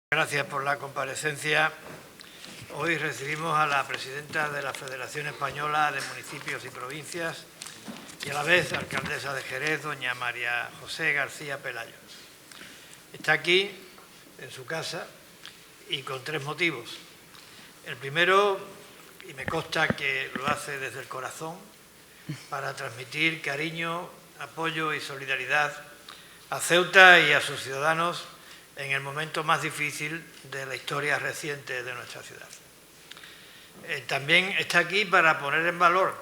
Gracias por la comparecencia. Hoy recibimos a la presidenta de la Federación Española de Municipios y Provincias y a la vez alcaldesa de Jerez, doña María José García Pelayo. Está aquí, en su casa, y con tres motivos. El primero, y me consta que lo hace desde el corazón, para transmitir cariño, apoyo y solidaridad a Ceuta y a sus ciudadanos en el momento más difícil de la historia reciente de nuestra ciudad. También está aquí para poner en valor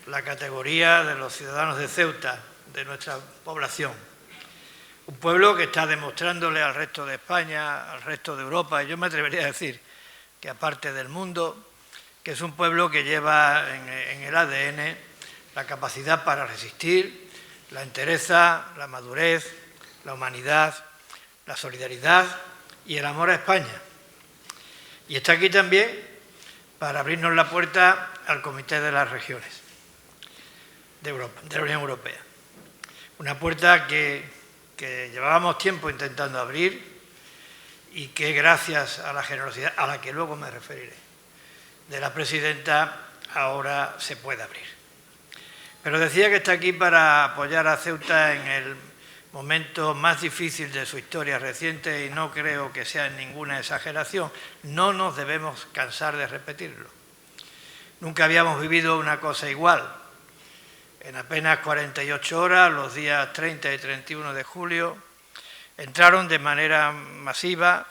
la categoría de los ciudadanos de Ceuta, de nuestra población. Un pueblo que está demostrándole al resto de España, al resto de Europa, y yo me atrevería a decir que aparte del mundo, que es un pueblo que lleva en el ADN la capacidad para resistir, la entereza, la madurez, la humanidad, la solidaridad y el amor a España. Y está aquí también para abrirnos la puerta al Comité de las Regiones de Europa, de la Unión Europea. Una puerta que llevábamos tiempo intentando abrir y que gracias a la generosidad, a la que luego me referiré, de la presidenta, ahora se puede abrir. Pero decía que está aquí para apoyar a Ceuta en el momento más difícil de su historia reciente y no creo que sea ninguna exageración. No nos debemos cansar de repetirlo. Nunca habíamos vivido una cosa igual. En apenas 48 horas, los días 30 y 31 de julio, entraron de manera masiva,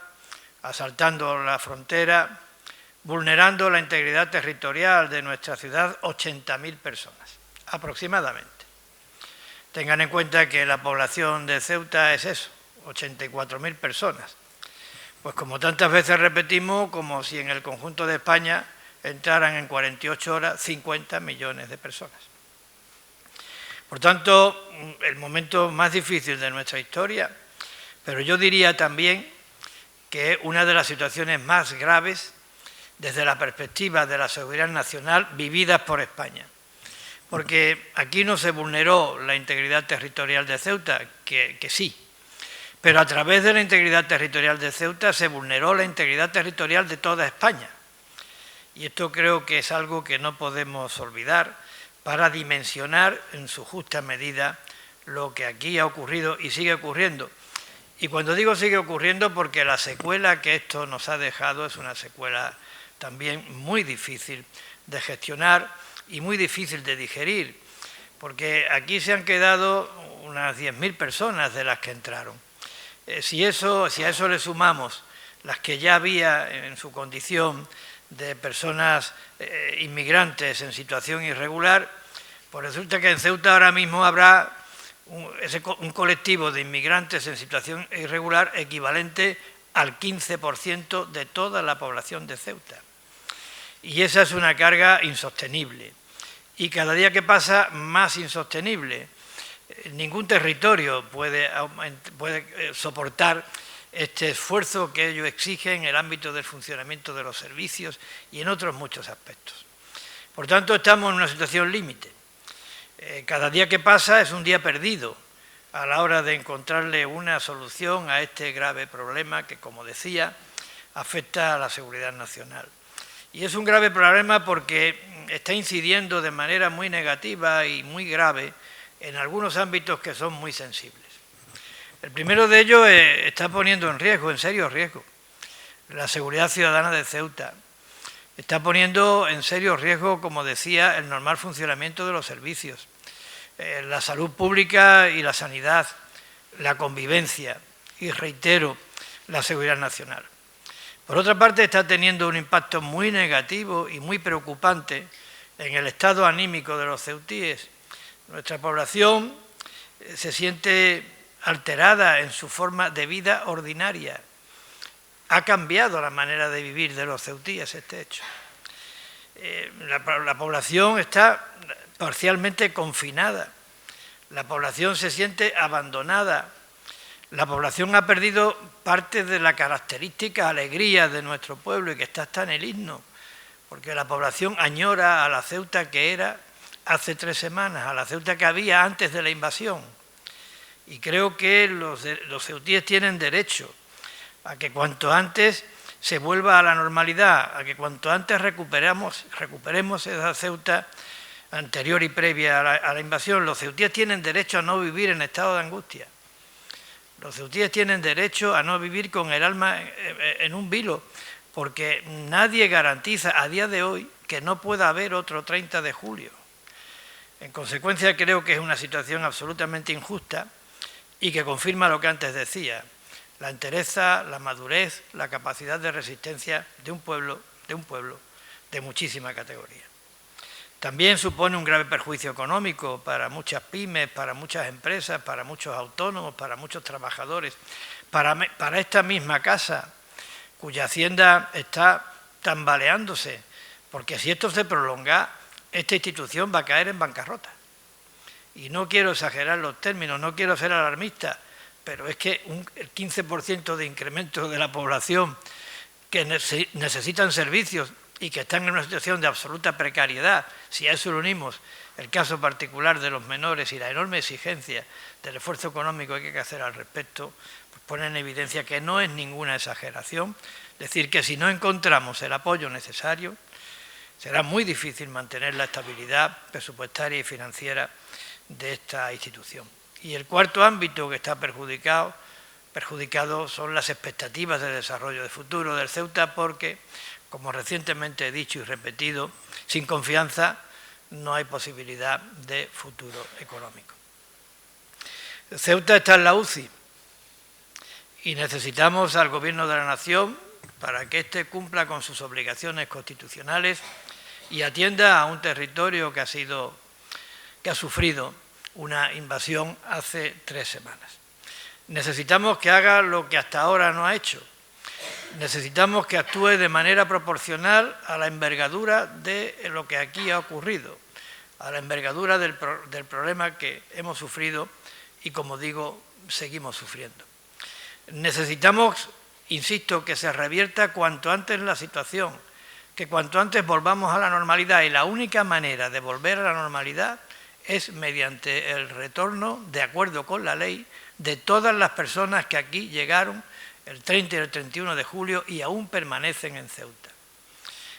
asaltando la frontera, vulnerando la integridad territorial de nuestra ciudad, 80.000 personas, aproximadamente. Tengan en cuenta que la población de Ceuta es eso, 84.000 personas. Pues como tantas veces repetimos, como si en el conjunto de España entraran en 48 horas 50 millones de personas. Por tanto, el momento más difícil de nuestra historia, pero yo diría también que es una de las situaciones más graves desde la perspectiva de la seguridad nacional vividas por España. Porque aquí no se vulneró la integridad territorial de Ceuta, que sí, pero a través de la integridad territorial de Ceuta se vulneró la integridad territorial de toda España. Y esto creo que es algo que no podemos olvidar para dimensionar en su justa medida lo que aquí ha ocurrido y sigue ocurriendo. Y cuando digo sigue ocurriendo, porque la secuela que esto nos ha dejado es una secuela también muy difícil de gestionar y muy difícil de digerir, porque aquí se han quedado unas 10.000 personas de las que entraron. Si a eso le sumamos las que ya había en su condición de personas inmigrantes en situación irregular, pues resulta que en Ceuta ahora mismo habrá un colectivo de inmigrantes en situación irregular equivalente al 15% de toda la población de Ceuta. Y esa es una carga insostenible. Y cada día que pasa, más insostenible. Ningún territorio puede soportar este esfuerzo que ello exige en el ámbito del funcionamiento de los servicios y en otros muchos aspectos. Por tanto, estamos en una situación límite. Cada día que pasa es un día perdido a la hora de encontrarle una solución a este grave problema que, como decía, afecta a la seguridad nacional. Y es un grave problema porque está incidiendo de manera muy negativa y muy grave en algunos ámbitos que son muy sensibles. El primero de ellos está poniendo en riesgo, en serio riesgo, la seguridad ciudadana de Ceuta. Está poniendo en serio riesgo, como decía, el normal funcionamiento de los servicios, la salud pública y la sanidad, la convivencia y, reitero, la seguridad nacional. Por otra parte, está teniendo un impacto muy negativo y muy preocupante en el estado anímico de los ceutíes. Nuestra población se siente alterada en su forma de vida ordinaria. Ha cambiado la manera de vivir de los ceutíes este hecho. La población está parcialmente confinada. La población se siente abandonada. La población ha perdido parte de la característica alegría de nuestro pueblo y que está hasta en el himno, porque la población añora a la Ceuta que era hace 3 semanas, a la Ceuta que había antes de la invasión. Y creo que los ceutíes tienen derecho a que cuanto antes se vuelva a la normalidad, a que cuanto antes recuperemos esa Ceuta anterior y previa a la invasión. Los ceutíes tienen derecho a no vivir en estado de angustia. Los ceutíes tienen derecho a no vivir con el alma en un vilo, porque nadie garantiza a día de hoy que no pueda haber otro 30 de julio. En consecuencia, creo que es una situación absolutamente injusta y que confirma lo que antes decía: la entereza, la madurez, la capacidad de resistencia de un pueblo de muchísima categoría. También supone un grave perjuicio económico para muchas pymes, para muchas empresas, para muchos autónomos, para muchos trabajadores, para esta misma casa, cuya hacienda está tambaleándose, porque si esto se prolonga, esta institución va a caer en bancarrota. Y no quiero exagerar los términos, no quiero ser alarmista, pero es que el 15% de incremento de la población que necesitan servicios y que están en una situación de absoluta precariedad, si a eso le unimos el caso particular de los menores y la enorme exigencia del esfuerzo económico que hay que hacer al respecto, pues pone en evidencia que no es ninguna exageración. Es decir, que si no encontramos el apoyo necesario, será muy difícil mantener la estabilidad presupuestaria y financiera de esta institución. Y el cuarto ámbito que está perjudicado son las expectativas de desarrollo de futuro del Ceuta, porque, como recientemente he dicho y repetido, sin confianza no hay posibilidad de futuro económico. Ceuta está en la UCI y necesitamos al Gobierno de la Nación para que éste cumpla con sus obligaciones constitucionales y atienda a un territorio que ha sufrido una invasión hace 3 semanas. Necesitamos que haga lo que hasta ahora no ha hecho. Necesitamos que actúe de manera proporcional a la envergadura de lo que aquí ha ocurrido, a la envergadura del problema que hemos sufrido y, como digo, seguimos sufriendo. Necesitamos, insisto, que se revierta cuanto antes la situación, que cuanto antes volvamos a la normalidad, y la única manera de volver a la normalidad es mediante el retorno, de acuerdo con la ley, de todas las personas que aquí llegaron el 30 y el 31 de julio y aún permanecen en Ceuta.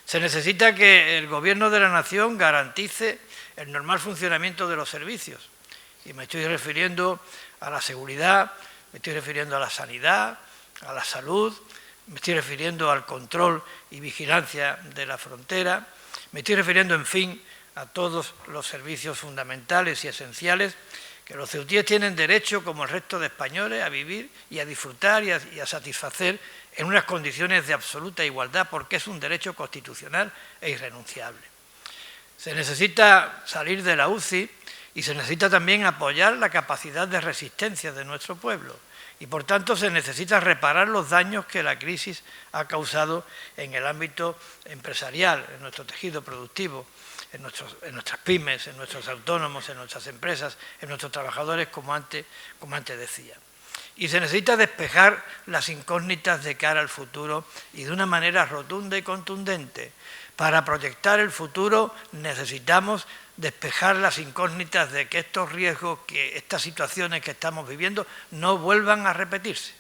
Se necesita que el Gobierno de la Nación garantice el normal funcionamiento de los servicios, y me estoy refiriendo a la seguridad, me estoy refiriendo a la sanidad, a la salud, me estoy refiriendo al control y vigilancia de la frontera, me estoy refiriendo, en fin, a todos los servicios fundamentales y esenciales que los ceutíes tienen derecho, como el resto de españoles, a vivir y a disfrutar y a satisfacer en unas condiciones de absoluta igualdad, porque es un derecho constitucional e irrenunciable. Se necesita salir de la UCI y se necesita también apoyar la capacidad de resistencia de nuestro pueblo, y por tanto se necesita reparar los daños que la crisis ha causado en el ámbito empresarial, en nuestro tejido productivo, en nuestras pymes, en nuestros autónomos, en nuestras empresas, en nuestros trabajadores, como antes decía. Y se necesita despejar las incógnitas de cara al futuro, y de una manera rotunda y contundente. Para proyectar el futuro necesitamos despejar las incógnitas de que estos riesgos, que estas situaciones que estamos viviendo no vuelvan a repetirse.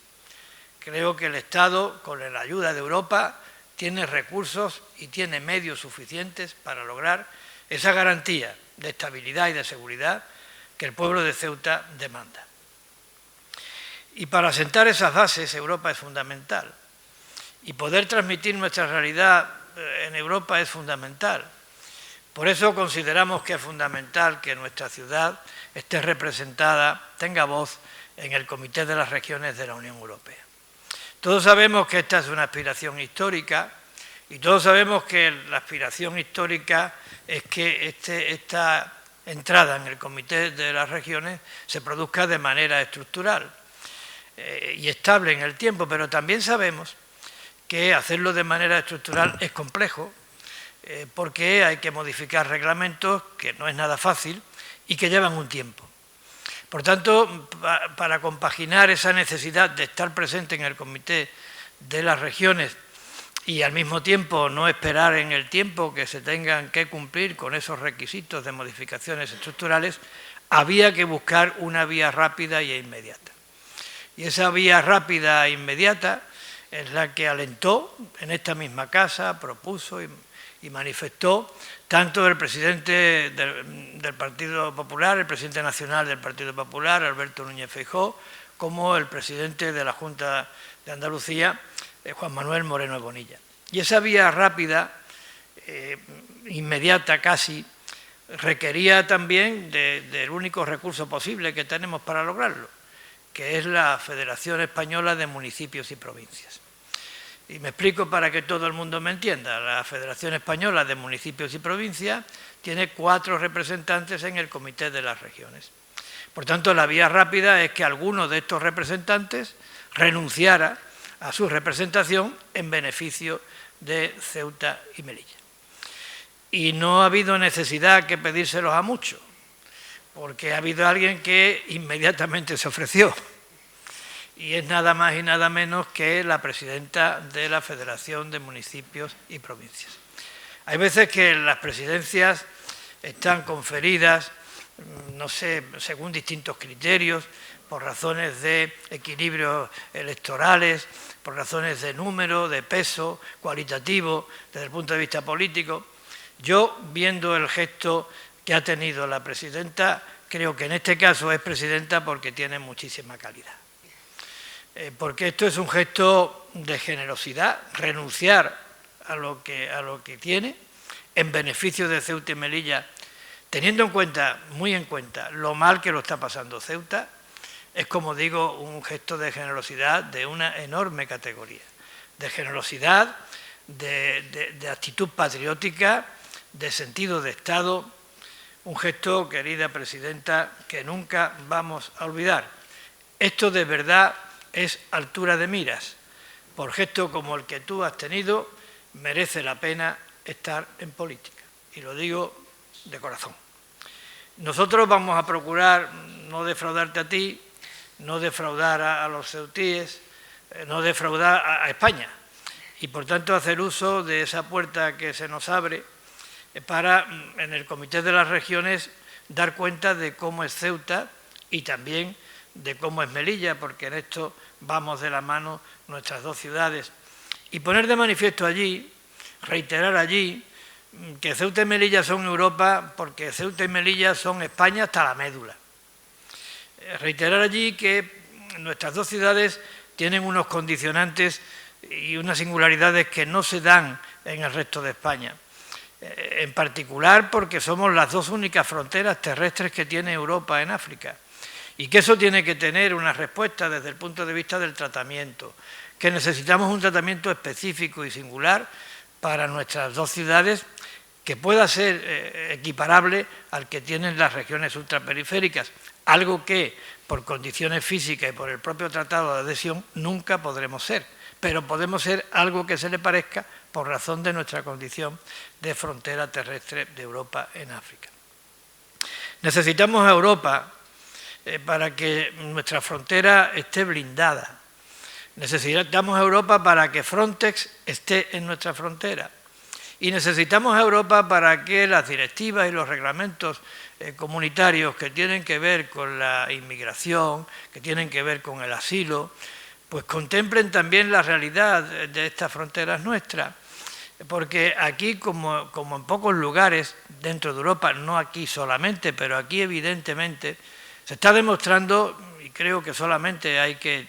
Creo que el Estado, con la ayuda de Europa, tiene recursos y tiene medios suficientes para lograr esa garantía de estabilidad y de seguridad que el pueblo de Ceuta demanda. Y para asentar esas bases, Europa es fundamental. Y poder transmitir nuestra realidad en Europa es fundamental. Por eso consideramos que es fundamental que nuestra ciudad esté representada, tenga voz en el Comité de las Regiones de la Unión Europea. Todos sabemos que esta es una aspiración histórica, y todos sabemos que la aspiración histórica es que esta entrada en el Comité de las Regiones se produzca de manera estructural y estable en el tiempo, pero también sabemos que hacerlo de manera estructural es complejo, porque hay que modificar reglamentos, que no es nada fácil y que llevan un tiempo. Por tanto, para compaginar esa necesidad de estar presente en el Comité de las Regiones y al mismo tiempo no esperar en el tiempo que se tengan que cumplir con esos requisitos de modificaciones estructurales, había que buscar una vía rápida e inmediata. Y esa vía rápida e inmediata es la que alentó en esta misma casa, propuso y manifestó tanto el presidente del Partido Popular, el presidente nacional del Partido Popular, Alberto Núñez Feijóo, como el presidente de la Junta de Andalucía, Juan Manuel Moreno Bonilla. Y esa vía rápida, inmediata casi, requería también del único recurso posible que tenemos para lograrlo, que es la Federación Española de Municipios y Provincias. Y me explico para que todo el mundo me entienda. La Federación Española de Municipios y Provincias tiene 4 representantes en el Comité de las Regiones. Por tanto, la vía rápida es que alguno de estos representantes renunciara a su representación en beneficio de Ceuta y Melilla. Y no ha habido necesidad que pedírselos a muchos, porque ha habido alguien que inmediatamente se ofreció, y es nada más y nada menos que la presidenta de la Federación de Municipios y Provincias. Hay veces que las presidencias están conferidas, no sé, según distintos criterios, por razones de equilibrios electorales, por razones de número, de peso, cualitativo, desde el punto de vista político. Yo, viendo el gesto que ha tenido la presidenta, creo que en este caso es presidenta porque tiene muchísima calidad. Porque esto es un gesto de generosidad, renunciar a lo que tiene en beneficio de Ceuta y Melilla, teniendo en cuenta, muy en cuenta, lo mal que lo está pasando Ceuta. Es, como digo, un gesto de generosidad de una enorme categoría, de generosidad, de actitud patriótica, de sentido de Estado, un gesto, querida presidenta, que nunca vamos a olvidar. Esto de verdad es altura de miras. Por gesto como el que tú has tenido, merece la pena estar en política. Y lo digo de corazón. Nosotros vamos a procurar no defraudarte a ti, no defraudar a los ceutíes, no defraudar a España. Y por tanto hacer uso de esa puerta que se nos abre para, en el Comité de las Regiones, dar cuenta de cómo es Ceuta y también de cómo es Melilla, porque en esto vamos de la mano nuestras dos ciudades. Y poner de manifiesto allí, reiterar allí, que Ceuta y Melilla son Europa, porque Ceuta y Melilla son España hasta la médula. Reiterar allí que nuestras dos ciudades tienen unos condicionantes y unas singularidades que no se dan en el resto de España. En particular porque somos las dos únicas fronteras terrestres que tiene Europa en África. Y que eso tiene que tener una respuesta desde el punto de vista del tratamiento, que necesitamos un tratamiento específico y singular para nuestras dos ciudades que pueda ser equiparable al que tienen las regiones ultraperiféricas, algo que por condiciones físicas y por el propio tratado de adhesión nunca podremos ser, pero podemos ser algo que se le parezca por razón de nuestra condición de frontera terrestre de Europa en África. Necesitamos a Europa para que nuestra frontera esté blindada. Necesitamos a Europa para que Frontex esté en nuestra frontera. Y necesitamos a Europa para que las directivas y los reglamentos comunitarios que tienen que ver con la inmigración, que tienen que ver con el asilo, pues contemplen también la realidad de estas fronteras nuestras. Porque aquí, como en pocos lugares dentro de Europa, no aquí solamente, pero aquí evidentemente, se está demostrando, y creo que solamente hay que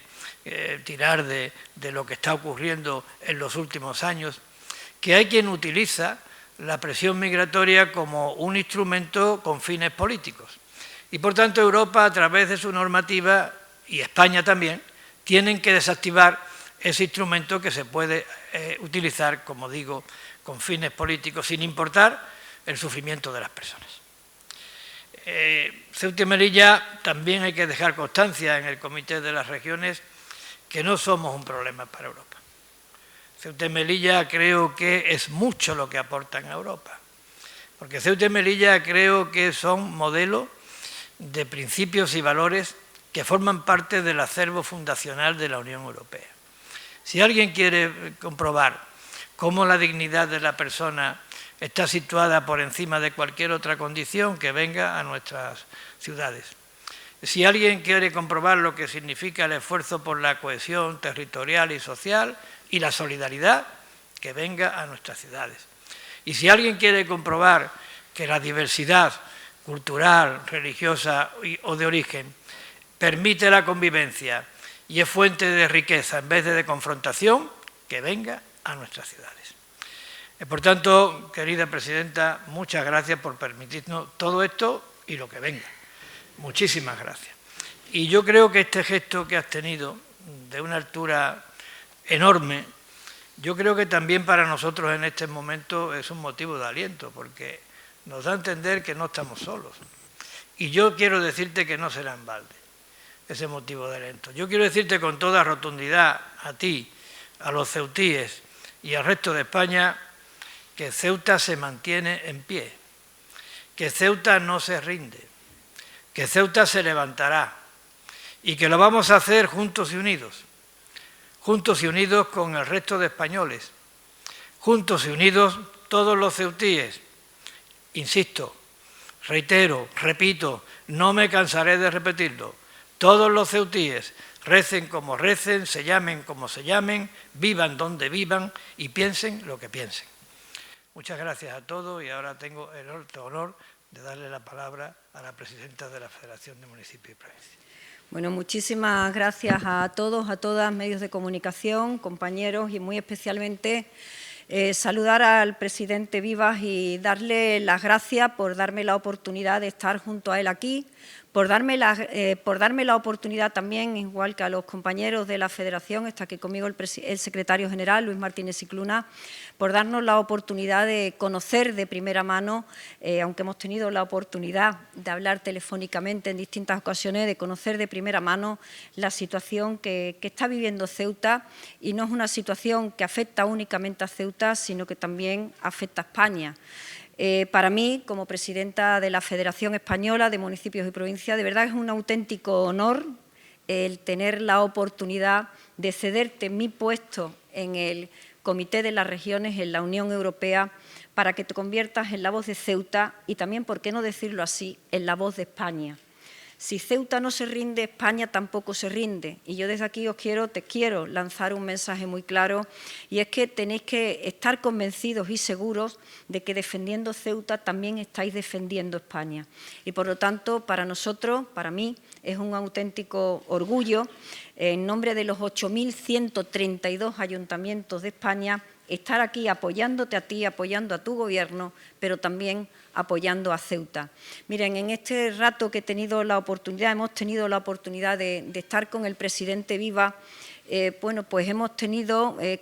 tirar de lo que está ocurriendo en los últimos años, que hay quien utiliza la presión migratoria como un instrumento con fines políticos. Y por tanto Europa, a través de su normativa, y España también, tienen que desactivar ese instrumento que se puede utilizar, como digo, con fines políticos, sin importar el sufrimiento de las personas. Ceuta y Melilla también hay que dejar constancia en el Comité de las Regiones que no somos un problema para Europa. Ceuta y Melilla creo que es mucho lo que aportan a Europa, porque Ceuta y Melilla creo que son modelos de principios y valores que forman parte del acervo fundacional de la Unión Europea. Si alguien quiere comprobar cómo la dignidad de la persona está situada por encima de cualquier otra condición, que venga a nuestras ciudades. Si alguien quiere comprobar lo que significa el esfuerzo por la cohesión territorial y social y la solidaridad, que venga a nuestras ciudades. Y si alguien quiere comprobar que la diversidad cultural, religiosa o de origen permite la convivencia y es fuente de riqueza en vez de confrontación, que venga a nuestras ciudades. Por tanto, querida presidenta, muchas gracias por permitirnos todo esto y lo que venga. Muchísimas gracias. Y yo creo que este gesto que has tenido, de una altura enorme, yo creo que también para nosotros en este momento es un motivo de aliento, porque nos da a entender que no estamos solos. Y yo quiero decirte que no será en balde ese motivo de aliento. Yo quiero decirte con toda rotundidad a ti, a los ceutíes y al resto de España, que Ceuta se mantiene en pie, que Ceuta no se rinde, que Ceuta se levantará y que lo vamos a hacer juntos y unidos con el resto de españoles, juntos y unidos todos los ceutíes. Insisto, reitero, repito, no me cansaré de repetirlo, todos los ceutíes, recen como recen, se llamen como se llamen, vivan donde vivan y piensen lo que piensen. Muchas gracias a todos y ahora tengo el honor de darle la palabra a la presidenta de la Federación de Municipios y Provincias. Bueno, muchísimas gracias a todos, a todas, medios de comunicación, compañeros y muy especialmente saludar al presidente Vivas y darle las gracias por darme la oportunidad de estar junto a él aquí, por darme la oportunidad también, igual que a los compañeros de la Federación, está aquí conmigo el secretario general, Luis Martínez Cicluna, por darnos la oportunidad de conocer de primera mano, aunque hemos tenido la oportunidad de hablar telefónicamente en distintas ocasiones, de conocer de primera mano la situación que está viviendo Ceuta, y no es una situación que afecta únicamente a Ceuta, sino que también afecta a España. Para mí, como presidenta de la Federación Española de Municipios y Provincias, de verdad es un auténtico honor el tener la oportunidad de cederte mi puesto en el Comité de las Regiones en la Unión Europea para que te conviertas en la voz de Ceuta y también, por qué no decirlo así, en la voz de España. Si Ceuta no se rinde, España tampoco se rinde. Y yo desde aquí te quiero lanzar un mensaje muy claro, y es que tenéis que estar convencidos y seguros de que defendiendo Ceuta también estáis defendiendo España. Y por lo tanto, para nosotros, para mí, es un auténtico orgullo, en nombre de los 8.132 ayuntamientos de España, estar aquí apoyándote a ti, apoyando a tu gobierno, pero también apoyando a Ceuta. Miren, en este rato que hemos tenido la oportunidad de estar con el presidente Vivas, bueno, pues hemos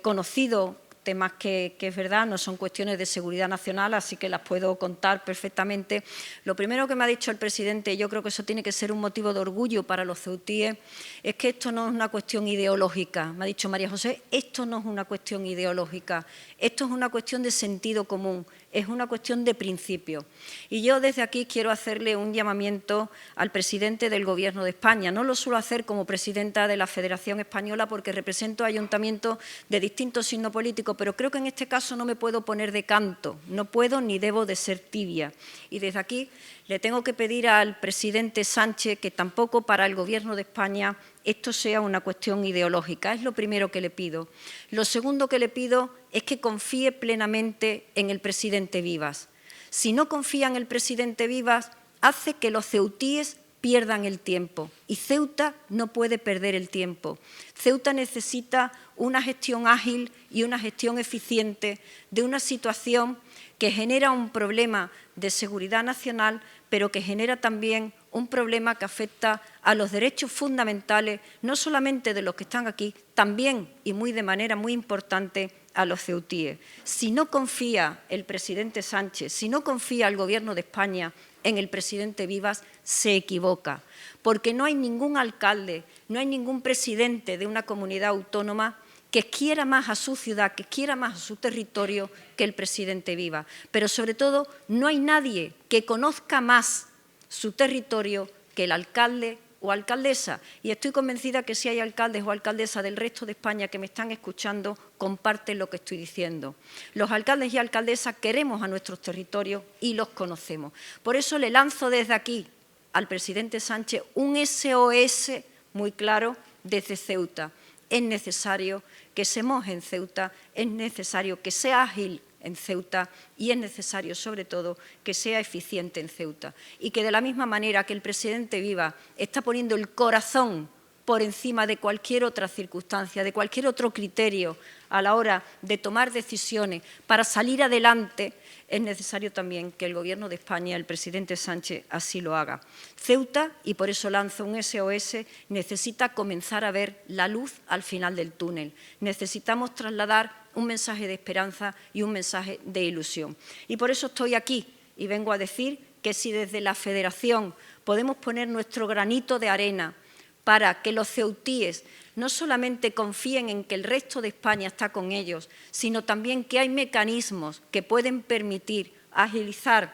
conocido temas que es verdad, no son cuestiones de seguridad nacional, así que las puedo contar perfectamente. Lo primero que me ha dicho el presidente, y yo creo que eso tiene que ser un motivo de orgullo para los ceutíes, es que esto no es una cuestión ideológica. Me ha dicho María José, esto no es una cuestión ideológica, esto es una cuestión de sentido común, es una cuestión de principio. Y yo desde aquí quiero hacerle un llamamiento al presidente del Gobierno de España. No lo suelo hacer como presidenta de la Federación Española porque represento ayuntamientos de distintos signos políticos, pero creo que en este caso no me puedo poner de canto, no puedo ni debo de ser tibia. Y desde aquí le tengo que pedir al presidente Sánchez que tampoco para el Gobierno de España esto sea una cuestión ideológica. Es lo primero que le pido. Lo segundo que le pido es que confíe plenamente en el presidente Vivas. Si no confía en el presidente Vivas, hace que los ceutíes pierdan el tiempo. Y Ceuta no puede perder el tiempo. Ceuta necesita una gestión ágil y una gestión eficiente de una situación que genera un problema de seguridad nacional, pero que genera también un problema que afecta a los derechos fundamentales, no solamente de los que están aquí, también y de manera muy importante a los ceutíes. Si no confía el presidente Sánchez, si no confía el Gobierno de España en el presidente Vivas, se equivoca, porque no hay ningún alcalde, no hay ningún presidente de una comunidad autónoma que quiera más a su ciudad, que quiera más a su territorio que el presidente Vivas. Pero sobre todo no hay nadie que conozca más su territorio que el alcalde o alcaldesa. Y estoy convencida que si hay alcaldes o alcaldesas del resto de España que me están escuchando, comparten lo que estoy diciendo. Los alcaldes y alcaldesas queremos a nuestros territorios y los conocemos. Por eso le lanzo desde aquí al presidente Sánchez un SOS muy claro desde Ceuta. Es necesario que se moje en Ceuta, es necesario que sea ágil en Ceuta y es necesario, sobre todo, que sea eficiente en Ceuta. Y que de la misma manera que el presidente Vivas está poniendo el corazón por encima de cualquier otra circunstancia, de cualquier otro criterio a la hora de tomar decisiones para salir adelante, es necesario también que el Gobierno de España, el presidente Sánchez, así lo haga. Ceuta, y por eso lanzo un SOS, necesita comenzar a ver la luz al final del túnel. Necesitamos trasladar un mensaje de esperanza y un mensaje de ilusión. Y por eso estoy aquí y vengo a decir que si desde la Federación podemos poner nuestro granito de arena para que los ceutíes no solamente confíen en que el resto de España está con ellos, sino también que hay mecanismos que pueden permitir agilizar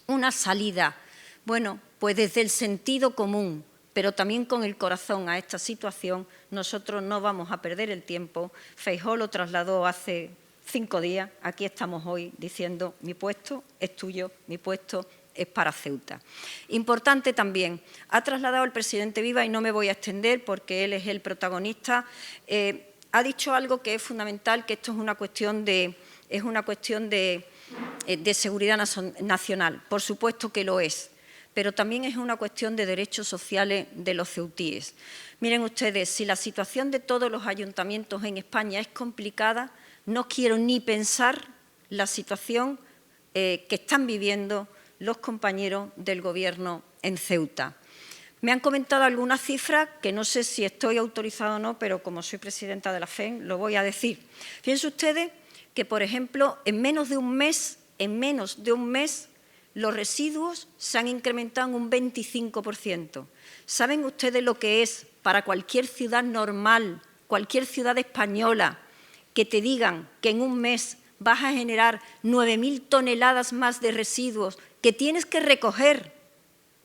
una salida, bueno, pues desde el sentido común, pero también con el corazón a esta situación, nosotros no vamos a perder el tiempo. Feijóo lo trasladó hace 5 días, aquí estamos hoy diciendo mi puesto es tuyo, mi puesto es para Ceuta. Importante también, ha trasladado el presidente Vivas, y no me voy a extender porque él es el protagonista, ha dicho algo que es fundamental, que esto es una cuestión de seguridad nacional. Por supuesto que lo es, pero también es una cuestión de derechos sociales de los ceutíes. Miren ustedes, si la situación de todos los ayuntamientos en España es complicada, no quiero ni pensar la situación que están viviendo los compañeros del Gobierno en Ceuta. Me han comentado algunas cifras que no sé si estoy autorizada o no, pero como soy presidenta de la FEN lo voy a decir. Fíjense ustedes que, por ejemplo, en menos de un mes, los residuos se han incrementado en un 25%. ¿Saben ustedes lo que es para cualquier ciudad normal, cualquier ciudad española, que te digan que en un mes vas a generar 9.000 toneladas más de residuos que tienes que recoger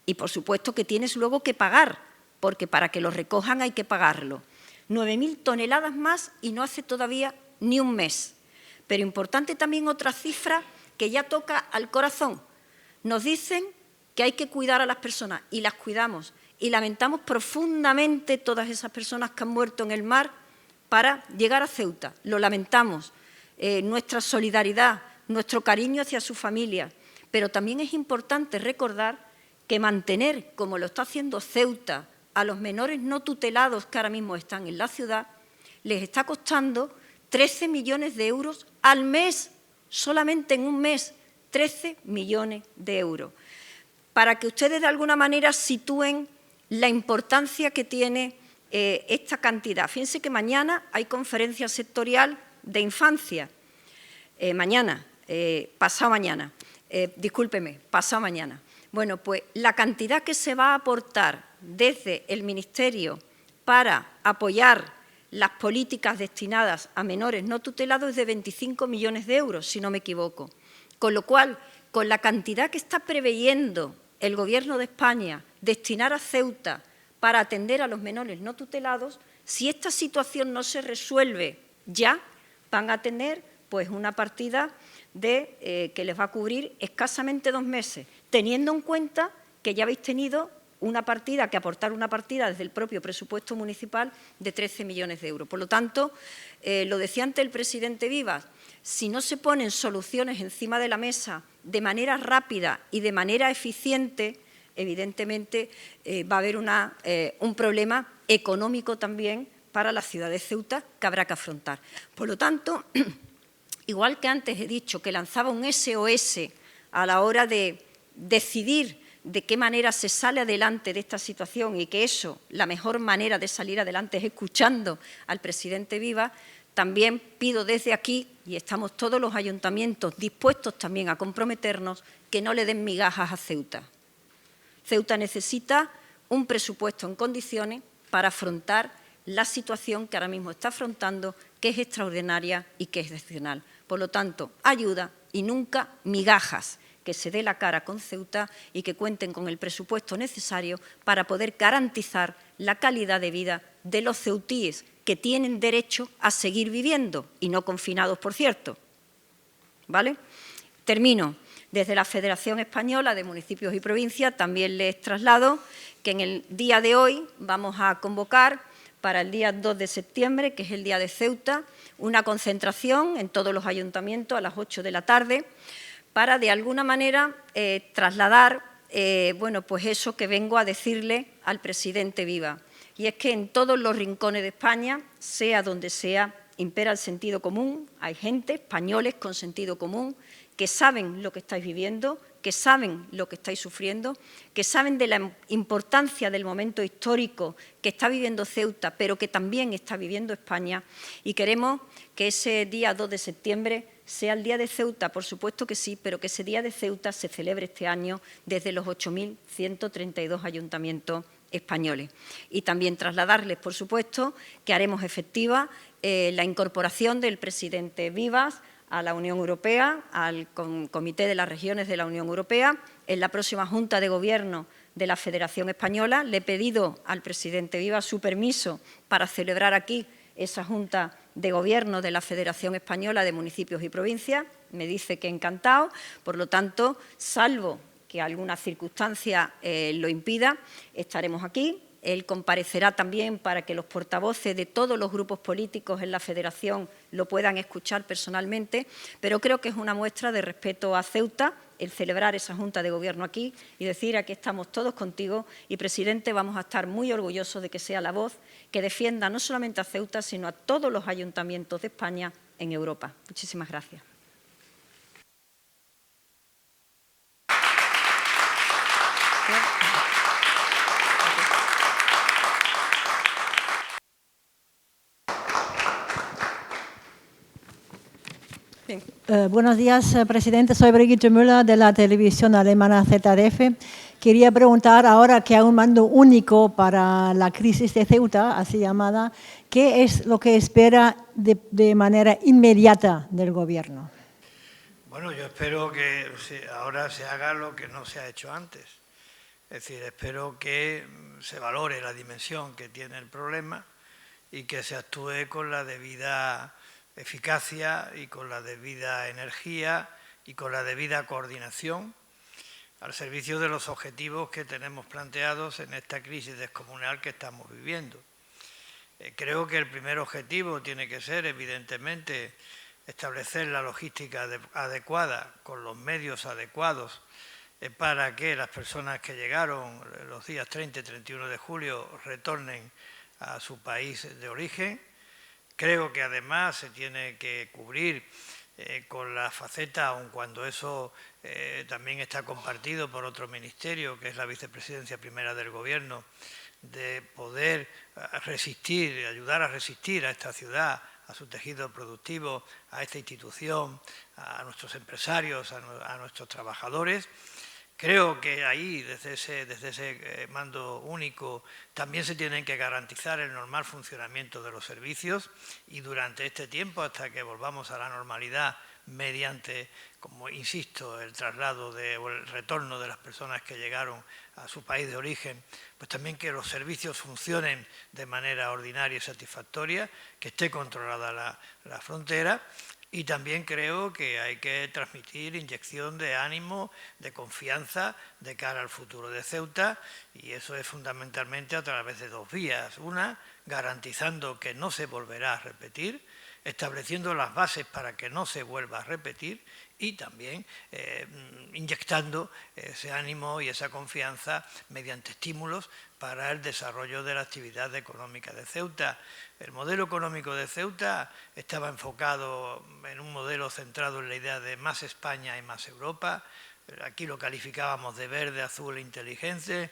y, por supuesto, que tienes luego que pagar, porque para que los recojan hay que pagarlo? 9.000 toneladas más y no hace todavía ni un mes. Pero importante también otra cifra que ya toca al corazón. Nos dicen que hay que cuidar a las personas y las cuidamos y lamentamos profundamente todas esas personas que han muerto en el mar para llegar a Ceuta. Lo lamentamos, nuestra solidaridad, nuestro cariño hacia su familia. Pero también es importante recordar que mantener, como lo está haciendo Ceuta, a los menores no tutelados que ahora mismo están en la ciudad, les está costando 13 millones de euros al mes, solamente en un mes, 13 millones de euros. Para que ustedes de alguna manera sitúen la importancia que tiene esta cantidad. Fíjense que mañana hay conferencia sectorial de infancia. Pasado mañana. Bueno, pues la cantidad que se va a aportar desde el Ministerio para apoyar las políticas destinadas a menores no tutelados es de 25 millones de euros, si no me equivoco. Con lo cual, con la cantidad que está preveyendo el Gobierno de España destinar a Ceuta para atender a los menores no tutelados, si esta situación no se resuelve ya, van a tener pues una partida que les va a cubrir escasamente 2 meses, teniendo en cuenta que ya habéis tenido que aportar una partida desde el propio presupuesto municipal de 13 millones de euros. Por lo tanto, lo decía antes el presidente Vivas, si no se ponen soluciones encima de la mesa de manera rápida y de manera eficiente, evidentemente va a haber un problema económico también para la ciudad de Ceuta que habrá que afrontar. Por lo tanto, igual que antes he dicho que lanzaba un SOS a la hora de decidir de qué manera se sale adelante de esta situación y que la mejor manera de salir adelante es escuchando al presidente Vivas, también pido desde aquí, y estamos todos los ayuntamientos dispuestos también a comprometernos, que no le den migajas a Ceuta. Ceuta necesita un presupuesto en condiciones para afrontar la situación que ahora mismo está afrontando, que es extraordinaria y que es excepcional. Por lo tanto, ayuda y nunca migajas, que se dé la cara con Ceuta y que cuenten con el presupuesto necesario para poder garantizar la calidad de vida de los ceutíes que tienen derecho a seguir viviendo y no confinados, por cierto. ¿Vale? Termino. Desde la Federación Española de Municipios y Provincias también les traslado que en el día de hoy vamos a convocar para el día 2 de septiembre, que es el día de Ceuta, una concentración en todos los ayuntamientos a las 8 de la tarde para, de alguna manera, trasladar bueno, pues eso que vengo a decirle al presidente Viva. Y es que en todos los rincones de España, sea donde sea, impera el sentido común. Hay gente, españoles con sentido común, que saben lo que estáis viviendo, que saben lo que estáis sufriendo, que saben de la importancia del momento histórico que está viviendo Ceuta, pero que también está viviendo España. Y queremos que ese día 2 de septiembre sea el Día de Ceuta, por supuesto que sí, pero que ese Día de Ceuta se celebre este año desde los 8.132 ayuntamientos españoles. Y también trasladarles, por supuesto, que haremos efectiva la incorporación del presidente Vivas a la Unión Europea, al Comité de las Regiones de la Unión Europea. En la próxima Junta de Gobierno de la Federación Española le he pedido al presidente Vivas su permiso para celebrar aquí esa Junta de Gobierno de la Federación Española de Municipios y Provincias. Me dice que encantado, por lo tanto, salvo que alguna circunstancia lo impida, estaremos aquí. Él comparecerá también para que los portavoces de todos los grupos políticos en la Federación lo puedan escuchar personalmente, pero creo que es una muestra de respeto a Ceuta el celebrar esa Junta de Gobierno aquí y decir aquí estamos todos contigo y, presidente, vamos a estar muy orgullosos de que sea la voz que defienda no solamente a Ceuta, sino a todos los ayuntamientos de España en Europa. Muchísimas gracias. Buenos días, presidente. Soy Brigitte Müller de la televisión alemana ZDF. Quería preguntar, ahora que hay un mando único para la crisis de Ceuta, así llamada, ¿qué es lo que espera de manera inmediata del Gobierno? Bueno, yo espero que ahora se haga lo que no se ha hecho antes. Es decir, espero que se valore la dimensión que tiene el problema y que se actúe con la debida eficacia y con la debida energía y con la debida coordinación al servicio de los objetivos que tenemos planteados en esta crisis descomunal que estamos viviendo. Creo que el primer objetivo tiene que ser, evidentemente, establecer la logística adecuada, con los medios adecuados, para que las personas que llegaron los días 30 y 31 de julio retornen a su país de origen. Creo que además se tiene que cubrir con la faceta, aun cuando eso también está compartido por otro ministerio, que es la Vicepresidencia Primera del Gobierno, de poder resistir, ayudar a resistir a esta ciudad, a su tejido productivo, a esta institución, a nuestros empresarios, a nuestros trabajadores. Creo que ahí, desde ese mando único, también se tienen que garantizar el normal funcionamiento de los servicios y durante este tiempo, hasta que volvamos a la normalidad mediante, como insisto, el traslado o el retorno de las personas que llegaron a su país de origen, pues también que los servicios funcionen de manera ordinaria y satisfactoria, que esté controlada la frontera. Y también creo que hay que transmitir inyección de ánimo, de confianza de cara al futuro de Ceuta, y eso es fundamentalmente a través de dos vías. Una, garantizando que no se volverá a repetir, estableciendo las bases para que no se vuelva a repetir y también inyectando ese ánimo y esa confianza mediante estímulos para el desarrollo de la actividad económica de Ceuta. El modelo económico de Ceuta estaba enfocado en un modelo centrado en la idea de más España y más Europa. Aquí lo calificábamos de verde, azul e inteligente.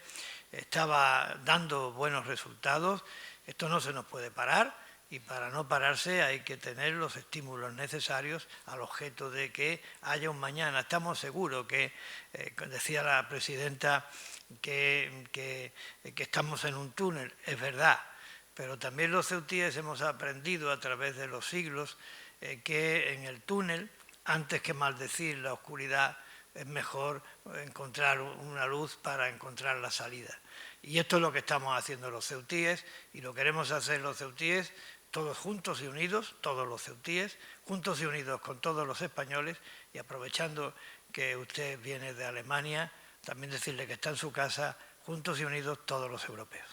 Estaba dando buenos resultados. Esto no se nos puede parar. Y para no pararse hay que tener los estímulos necesarios al objeto de que haya un mañana. Estamos seguros que, decía la presidenta, que estamos en un túnel, es verdad, pero también los ceutíes hemos aprendido a través de los siglos que en el túnel, antes que maldecir la oscuridad, es mejor encontrar una luz para encontrar la salida. Y esto es lo que estamos haciendo los ceutíes y lo queremos hacer los ceutíes todos juntos y unidos, todos los ceutíes, juntos y unidos con todos los españoles y aprovechando que usted viene de Alemania, también decirle que está en su casa, juntos y unidos todos los europeos.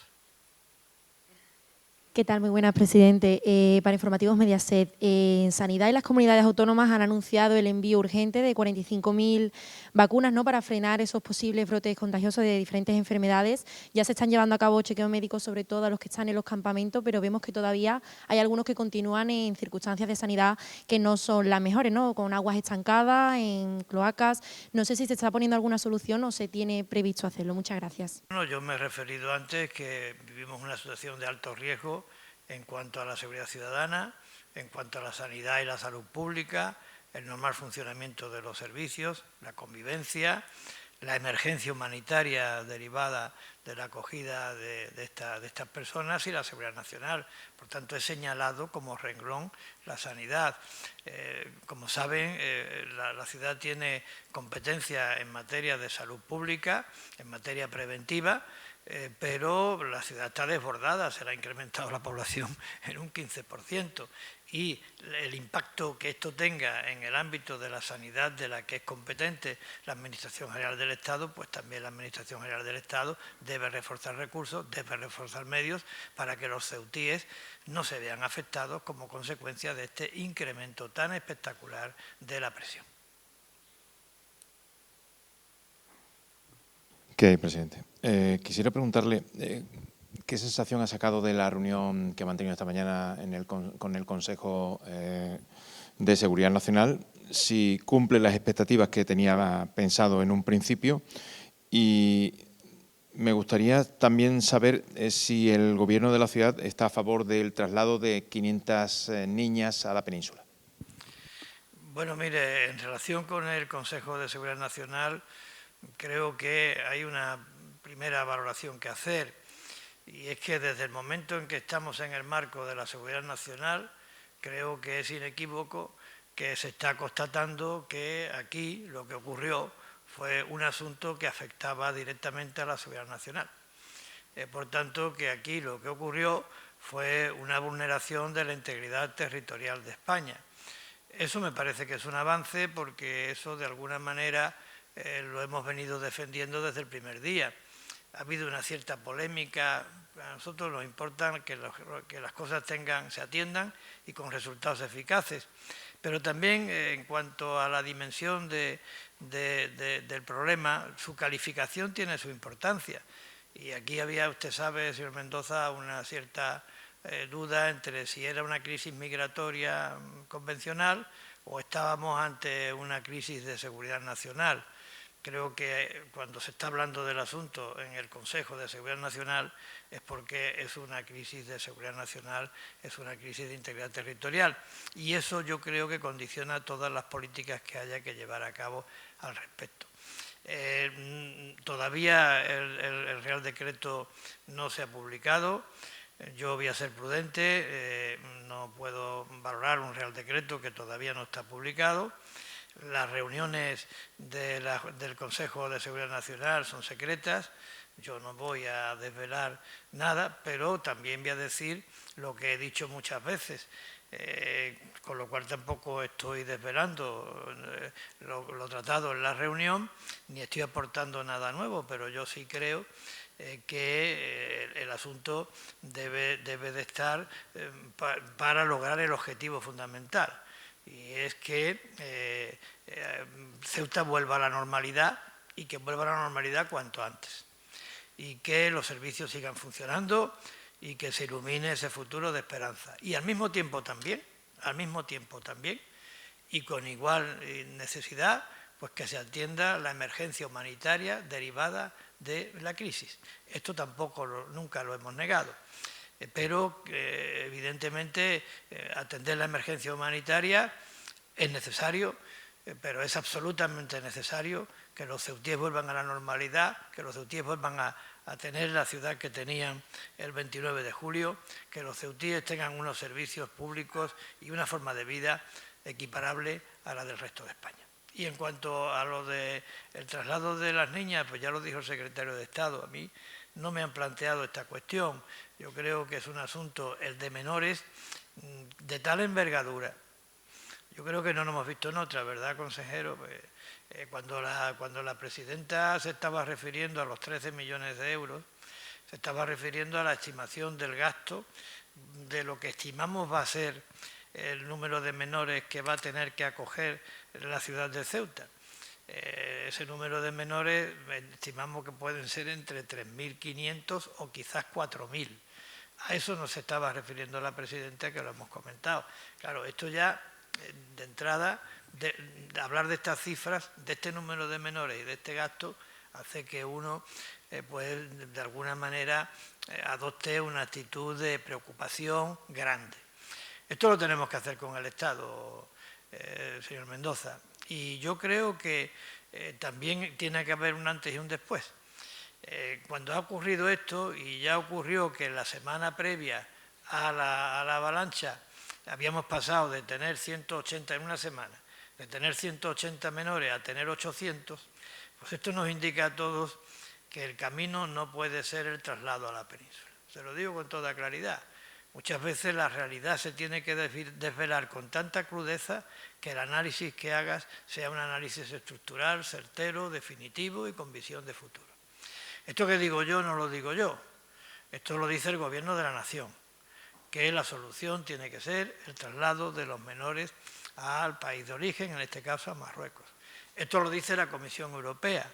¿Qué tal? Muy buenas, presidente. Para Informativos Mediaset, en Sanidad y las comunidades autónomas han anunciado el envío urgente de 45.000 vacunas, ¿no?, para frenar esos posibles brotes contagiosos de diferentes enfermedades. Ya se están llevando a cabo chequeos médicos, sobre todo a los que están en los campamentos, pero vemos que todavía hay algunos que continúan en circunstancias de sanidad que no son las mejores, ¿no?, con aguas estancadas, en cloacas. No sé si se está poniendo alguna solución o se tiene previsto hacerlo. Muchas gracias. Bueno, yo me he referido antes que vivimos una situación de alto riesgo en cuanto a la seguridad ciudadana, en cuanto a la sanidad y la salud pública, el normal funcionamiento de los servicios, la convivencia, la emergencia humanitaria derivada de la acogida de estas personas y la seguridad nacional. Por tanto, he señalado como renglón la sanidad. Como saben, la ciudad tiene competencia en materia de salud pública, en materia preventiva, pero la ciudad está desbordada, se le ha incrementado la población en un 15%, y el impacto que esto tenga en el ámbito de la sanidad de la que es competente la Administración General del Estado, pues también la Administración General del Estado debe reforzar recursos, debe reforzar medios para que los ceutíes no se vean afectados como consecuencia de este incremento tan espectacular de la presión. ¿Qué, presidente? Quisiera preguntarle qué sensación ha sacado de la reunión que ha mantenido esta mañana con el Consejo de Seguridad Nacional, si cumple las expectativas que tenía pensado en un principio, y me gustaría también saber si el Gobierno de la ciudad está a favor del traslado de 500 niñas a la península. Bueno, mire, en relación con el Consejo de Seguridad Nacional, creo que hay una primera valoración que hacer, y es que desde el momento en que estamos en el marco de la seguridad nacional, creo que es inequívoco que se está constatando que aquí lo que ocurrió fue un asunto que afectaba directamente a la seguridad nacional. Por tanto, que aquí lo que ocurrió fue una vulneración de la integridad territorial de España. Eso me parece que es un avance, porque eso de alguna manera lo hemos venido defendiendo desde el primer día. Ha habido una cierta polémica. A nosotros nos importa que las cosas se atiendan y con resultados eficaces. Pero también en cuanto a la dimensión del problema, su calificación tiene su importancia. Y aquí había, usted sabe, señor Mendoza, una cierta duda entre si era una crisis migratoria convencional o estábamos ante una crisis de seguridad nacional. Creo que cuando se está hablando del asunto en el Consejo de Seguridad Nacional es porque es una crisis de seguridad nacional, es una crisis de integridad territorial. Y eso yo creo que condiciona todas las políticas que haya que llevar a cabo al respecto. Todavía el Real Decreto no se ha publicado. Yo voy a ser prudente, no puedo valorar un Real Decreto que todavía no está publicado. Las reuniones del Consejo de Seguridad Nacional son secretas, yo no voy a desvelar nada, pero también voy a decir lo que he dicho muchas veces, con lo cual tampoco estoy desvelando lo tratado en la reunión, ni estoy aportando nada nuevo, pero yo sí creo que el asunto debe de estar para lograr el objetivo fundamental. Y es que Ceuta vuelva a la normalidad, y que vuelva a la normalidad cuanto antes. Y que los servicios sigan funcionando y que se ilumine ese futuro de esperanza. Y al mismo tiempo también, y con igual necesidad, pues que se atienda la emergencia humanitaria derivada de la crisis. Esto tampoco nunca lo hemos negado. Pero evidentemente atender la emergencia humanitaria es necesario, pero es absolutamente necesario que los ceutíes vuelvan a la normalidad, que los ceutíes vuelvan a tener la ciudad que tenían el 29 de julio, que los ceutíes tengan unos servicios públicos y una forma de vida equiparable a la del resto de España. Y en cuanto a lo del traslado de las niñas, pues ya lo dijo el secretario de Estado, a mí no me han planteado esta cuestión. Yo creo que es un asunto, el de menores, de tal envergadura. Yo creo que no nos hemos visto en otra, ¿verdad, consejero? Pues, cuando la presidenta se estaba refiriendo a los 13 millones de euros, se estaba refiriendo a la estimación del gasto de lo que estimamos va a ser el número de menores que va a tener que acoger la ciudad de Ceuta. Ese número de menores estimamos que pueden ser entre 3.500 o quizás 4.000. A eso nos estaba refiriendo la presidenta, que lo hemos comentado. Claro, esto ya, de entrada, de hablar de estas cifras, de este número de menores y de este gasto, hace que uno, pues, de alguna manera, adopte una actitud de preocupación grande. Esto lo tenemos que hacer con el Estado, señor Mendoza. Y yo creo que también tiene que haber un antes y un después. Cuando ha ocurrido esto, y ya ocurrió que la semana previa a la avalancha habíamos pasado de tener 180 en una semana, de tener 180 menores a tener 800, pues esto nos indica a todos que el camino no puede ser el traslado a la península. Se lo digo con toda claridad. Muchas veces la realidad se tiene que desvelar con tanta crudeza que el análisis que hagas sea un análisis estructural, certero, definitivo y con visión de futuro. Esto que digo yo no lo digo yo, esto lo dice el Gobierno de la Nación, que la solución tiene que ser el traslado de los menores al país de origen, en este caso a Marruecos. Esto lo dice la Comisión Europea.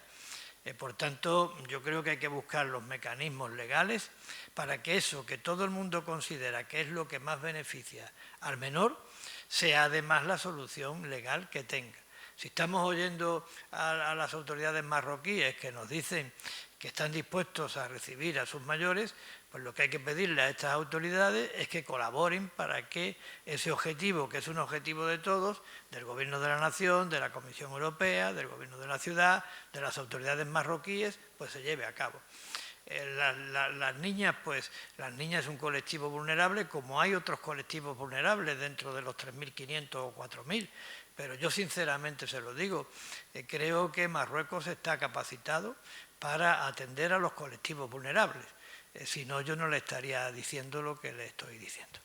Por tanto, yo creo que hay que buscar los mecanismos legales para que eso que todo el mundo considera que es lo que más beneficia al menor, sea además la solución legal que tenga. Si estamos oyendo a las autoridades marroquíes que nos dicen que están dispuestos a recibir a sus mayores, pues lo que hay que pedirle a estas autoridades es que colaboren para que ese objetivo, que es un objetivo de todos, del Gobierno de la Nación, de la Comisión Europea, del Gobierno de la ciudad, de las autoridades marroquíes, pues se lleve a cabo. Las niñas, pues las niñas es un colectivo vulnerable, como hay otros colectivos vulnerables dentro de los 3.500 o 4.000, pero yo sinceramente se lo digo, creo que Marruecos está capacitado para atender a los colectivos vulnerables. Si no, yo no le estaría diciendo lo que le estoy diciendo.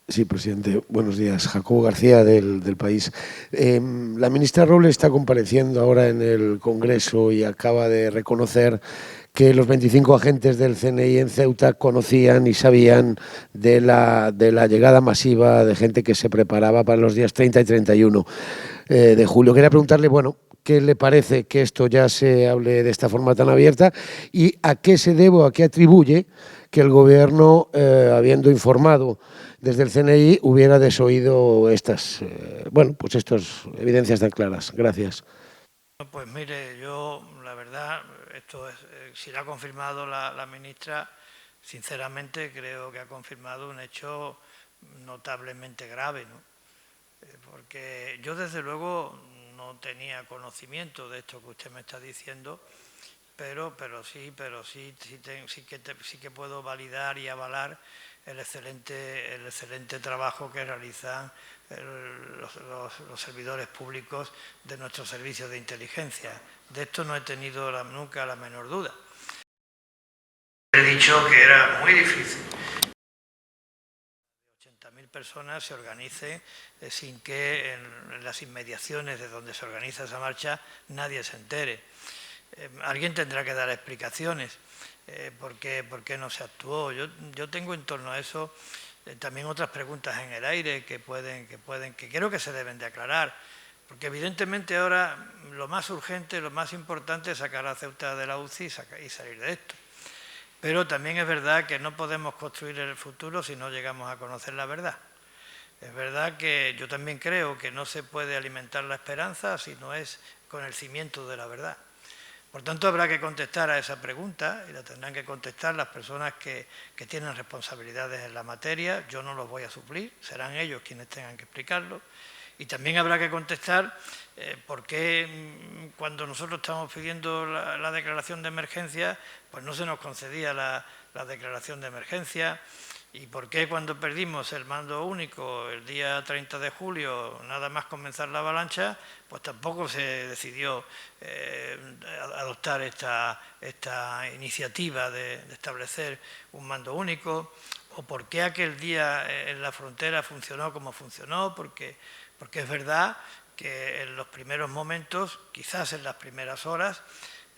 Sí, presidente. Buenos días. Jacobo García, del País. La ministra Robles está compareciendo ahora en el Congreso y acaba de reconocer que los 25 agentes del CNI en Ceuta conocían y sabían de la llegada masiva de gente que se preparaba para los días 30 y 31 de julio. Quería preguntarle, bueno, ¿qué le parece que esto ya se hable de esta forma tan abierta y a qué se debe o a qué atribuye que el Gobierno, habiendo informado desde el CNI, hubiera desoído estas evidencias tan claras? Gracias. Pues mire, yo la verdad, esto es, si lo ha confirmado la ministra, sinceramente creo que ha confirmado un hecho notablemente grave, ¿no? Porque yo desde luego no tenía conocimiento de esto que usted me está diciendo, pero sí que puedo validar y avalar el excelente trabajo que realizan los servidores públicos de nuestros servicios de inteligencia. De esto no he tenido nunca la menor duda. He dicho que era muy difícil. 80.000 personas se organicen sin que en las inmediaciones de donde se organiza esa marcha nadie se entere. Alguien tendrá que dar explicaciones por qué no se actuó. Yo tengo en torno a eso también otras preguntas en el aire que creo que se deben de aclarar, porque evidentemente ahora lo más urgente, lo más importante es sacar a Ceuta de la UCI y salir de esto. Pero también es verdad que no podemos construir el futuro si no llegamos a conocer la verdad. Es verdad que yo también creo que no se puede alimentar la esperanza si no es con el cimiento de la verdad. Por tanto, habrá que contestar a esa pregunta y la tendrán que contestar las personas que tienen responsabilidades en la materia. Yo no los voy a suplir, serán ellos quienes tengan que explicarlo. Y también habrá que contestar por qué cuando nosotros estamos pidiendo la declaración de emergencia, pues no se nos concedía la declaración de emergencia, y por qué cuando perdimos el mando único el día 30 de julio, nada más comenzar la avalancha, pues tampoco se decidió adoptar esta iniciativa de establecer un mando único, o por qué aquel día en la frontera funcionó como funcionó, porque es verdad que en los primeros momentos, quizás en las primeras horas,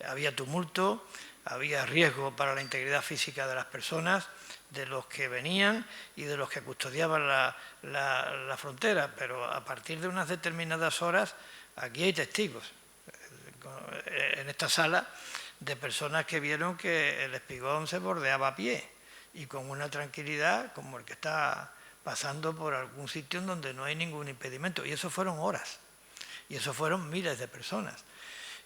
había tumulto, había riesgo para la integridad física de las personas, de los que venían y de los que custodiaban la frontera, pero a partir de unas determinadas horas, aquí hay testigos en esta sala de personas que vieron que el espigón se bordeaba a pie y con una tranquilidad como el que está pasando por algún sitio en donde no hay ningún impedimento. Y eso fueron horas, y eso fueron miles de personas.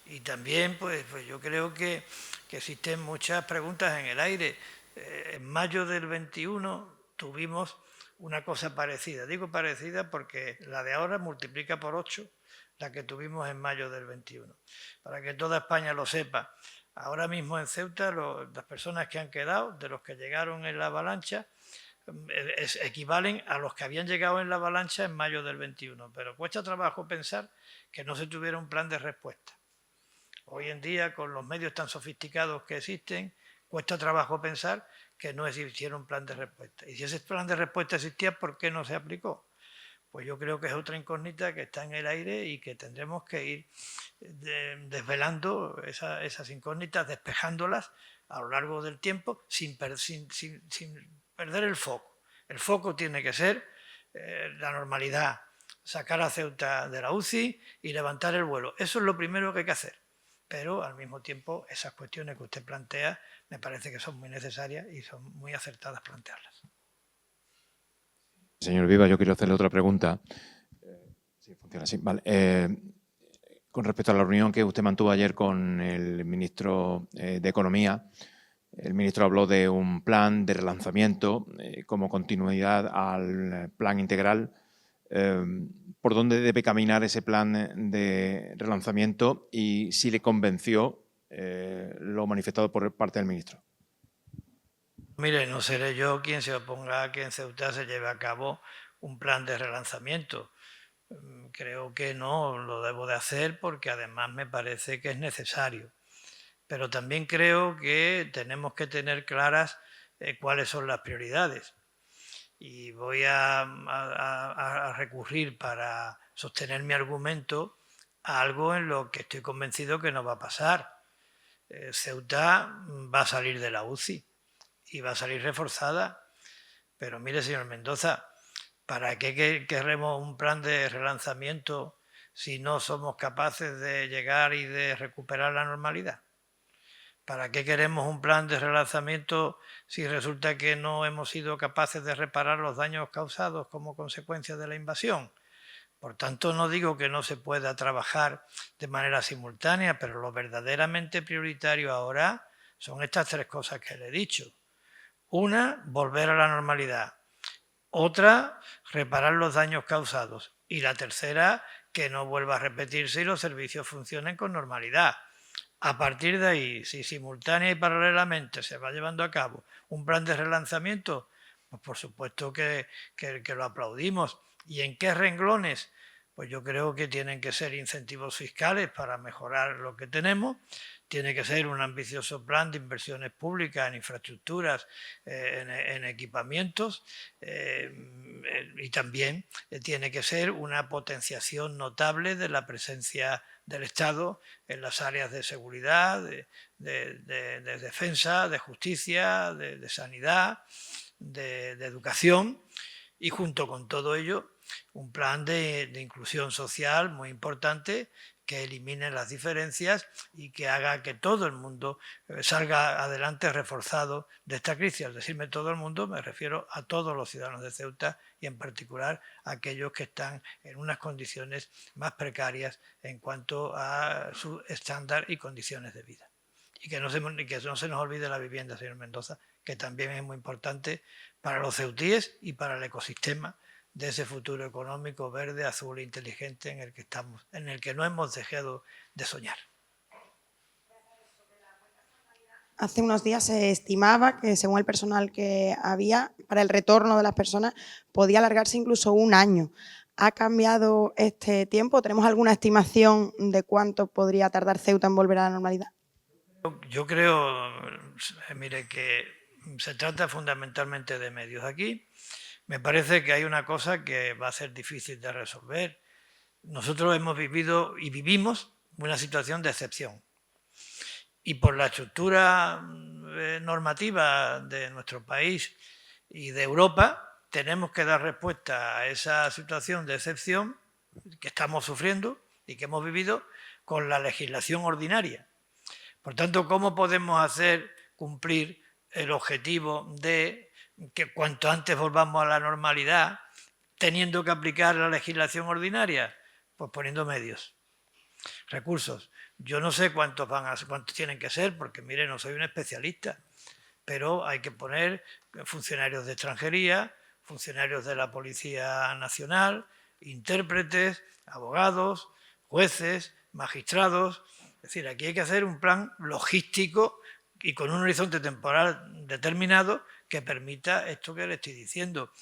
Y también pues yo creo que existen muchas preguntas en el aire. En mayo del 21 tuvimos una cosa parecida. Digo parecida porque la de ahora multiplica por 8 la que tuvimos en mayo del 21. Para que toda España lo sepa, ahora mismo en Ceuta las personas que han quedado, de los que llegaron en la avalancha, equivalen a los que habían llegado en la avalancha en mayo del 21. Pero cuesta trabajo pensar que no se tuviera un plan de respuesta. Hoy en día, con los medios tan sofisticados que existen, cuesta trabajo pensar que no existiera un plan de respuesta. Y si ese plan de respuesta existía, ¿por qué no se aplicó? Pues yo creo que es otra incógnita que está en el aire y que tendremos que ir desvelando esas incógnitas, despejándolas a lo largo del tiempo sin perder el foco. El foco tiene que ser la normalidad, sacar a Ceuta de la UCI y levantar el vuelo. Eso es lo primero que hay que hacer. Pero al mismo tiempo esas cuestiones que usted plantea me parece que son muy necesarias y son muy acertadas plantearlas. Señor Viva, yo quiero hacerle otra pregunta. Sí, funciona así. Vale. Con respecto a la reunión que usted mantuvo ayer con el ministro de Economía, el ministro habló de un plan de relanzamiento como continuidad al plan integral. ¿Por dónde debe caminar ese plan de relanzamiento y si le convenció lo manifestado por parte del ministro? Mire, no seré yo quien se oponga a que en Ceuta se lleve a cabo un plan de relanzamiento. Creo que no lo debo de hacer porque además me parece que es necesario. Pero también creo que tenemos que tener claras cuáles son las prioridades. Y voy a recurrir para sostener mi argumento a algo en lo que estoy convencido que no va a pasar. Ceuta va a salir de la UCI y va a salir reforzada. Pero mire, señor Mendoza, ¿para qué queremos un plan de relanzamiento si no somos capaces de llegar y de recuperar la normalidad? ¿Para qué queremos un plan de relanzamiento si resulta que no hemos sido capaces de reparar los daños causados como consecuencia de la invasión? Por tanto, no digo que no se pueda trabajar de manera simultánea, pero lo verdaderamente prioritario ahora son estas tres cosas que le he dicho. Una, volver a la normalidad. Otra, reparar los daños causados. Y la tercera, que no vuelva a repetirse y los servicios funcionen con normalidad. A partir de ahí, si simultánea y paralelamente se va llevando a cabo un plan de relanzamiento, pues por supuesto que lo aplaudimos. ¿Y en qué renglones? Pues yo creo que tienen que ser incentivos fiscales para mejorar lo que tenemos, tiene que ser un ambicioso plan de inversiones públicas en infraestructuras, en equipamientos y también tiene que ser una potenciación notable de la presencia del Estado en las áreas de seguridad, de defensa, de justicia, de sanidad, de educación y junto con todo ello un plan de inclusión social muy importante que elimine las diferencias y que haga que todo el mundo salga adelante reforzado de esta crisis. Al decirme todo el mundo me refiero a todos los ciudadanos de Ceuta y en particular a aquellos que están en unas condiciones más precarias en cuanto a su estándar y condiciones de vida. Y que no se nos olvide la vivienda, señor Mendoza, que también es muy importante para los ceutíes y para el ecosistema de ese futuro económico verde, azul e inteligente en el que estamos, en el que no hemos dejado de soñar. Hace unos días se estimaba que, según el personal que había, para el retorno de las personas podía alargarse incluso un año. ¿Ha cambiado este tiempo? ¿Tenemos alguna estimación de cuánto podría tardar Ceuta en volver a la normalidad? Yo creo, mire, que se trata fundamentalmente de medios. Aquí me parece que hay una cosa que va a ser difícil de resolver. Nosotros hemos vivido y vivimos una situación de excepción. Y por la estructura normativa de nuestro país y de Europa, tenemos que dar respuesta a esa situación de excepción que estamos sufriendo y que hemos vivido con la legislación ordinaria. Por tanto, ¿cómo podemos hacer cumplir el objetivo de que cuanto antes volvamos a la normalidad teniendo que aplicar la legislación ordinaria? Pues poniendo medios, recursos. Yo no sé cuántos tienen que ser, porque mire, no soy un especialista, pero hay que poner funcionarios de extranjería, funcionarios de la Policía Nacional, intérpretes, abogados, jueces, magistrados. Es decir, aquí hay que hacer un plan logístico y con un horizonte temporal determinado que permita esto que le estoy diciendo.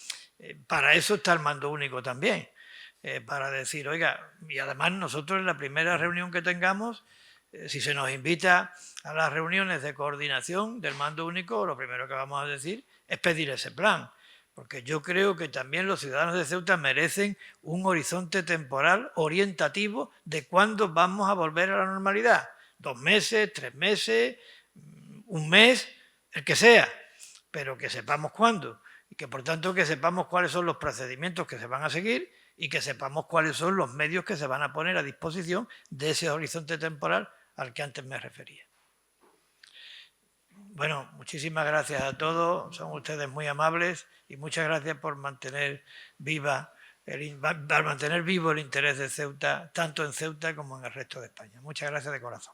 Para eso está el mando único también. Para decir, oiga, y además nosotros en la primera reunión que tengamos, si se nos invita a las reuniones de coordinación del mando único, lo primero que vamos a decir es pedir ese plan, porque yo creo que también los ciudadanos de Ceuta merecen un horizonte temporal orientativo de cuándo vamos a volver a la normalidad. 2 meses, 3 meses, 1 mes, el que sea, pero que sepamos cuándo y que por tanto que sepamos cuáles son los procedimientos que se van a seguir y que sepamos cuáles son los medios que se van a poner a disposición de ese horizonte temporal al que antes me refería. Bueno, muchísimas gracias a todos, son ustedes muy amables y muchas gracias por mantener vivo el interés de Ceuta, tanto en Ceuta como en el resto de España. Muchas gracias de corazón.